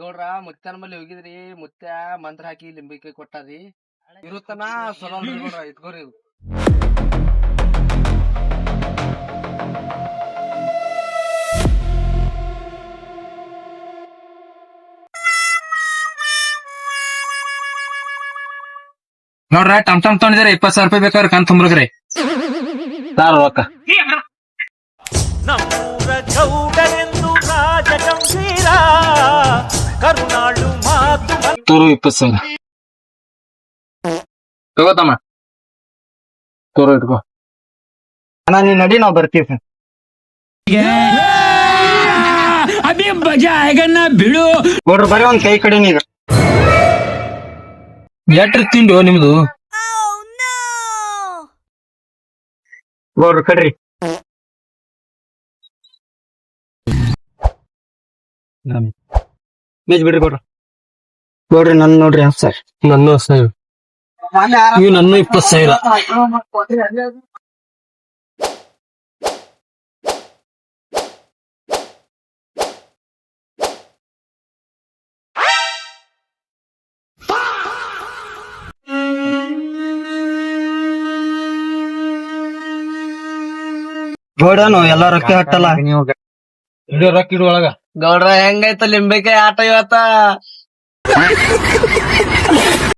ಗೌಡ್ರ ಮುತ್ಯಾನ ಬಲ್ಲಿ ಹೋಗಿದ್ರಿ, ಮುತ್ಯ ಮಂತ್ರ ಹಾಕಿ ಲಿಂಬಿಕಾಯಿ ಕೊಟ್ಟಾರಿ. ಇರುತ್ತನ ಸೊಲಲ್ರಿ ಗೌಡ್ರ, ಇಟ್ಕೋರಿ ಇದು. ನೋಡ್ರ ಟಮ್ ಟಮ್ ತೊಗೊಂಡಿದ್ರೆ 20,000 ರೂಪಾಯಿ ಬೇಕಾದ್ರೆ ಕಂತ್ ತುಂಬ್ರಗ್ರಿ. ರೊಕ್ಕ ನಮ್ಮೂರ ಗೌಡರೆಂದು ರಾಜ ಗಂಭೀರ ಕರುನಾಳು ಮಾತು 20,000 ತಗೋತಮ್ಮ. ತೋರು ಇಟ್ಕೋ. ಅಣ್ಣ ನೀನ್ ನಡಿ, ನಾವ್ ಬರ್ತೀವಿ. ಬಿಡು ನೋಡ್ರಿ ಬರೀ ಒಂದ್ ಕೈ ಕಡೆ ಈಗ ಎಟ್ರ ತಿಂಡು ನಿಮ್ದು. ನೋಡ್ರಿ ಕಡ್ರಿ. ಮೇಜ್ ಬಿಡ್ರಿ ಕೊಡ್ರಿ. ನೋಡ್ರಿ ನನ್ ನೋಡ್ರಿ ಸರ್, ನನ್ನ ಇವ್ ನನ್ನ 20,000. ಗೌಡನು ಎಲ್ಲಾ ರೊಕ್ಕ ಹಟ್ಟಲ್ಲ. ರೊಕ್ಕ ಇಡು ಒಳಗ. ಗೌಡ್ರ ಹೆಂಗೈತ ಲಿಂಬಿಕಾಯಿ ಆಟ ಇವತ್ತ?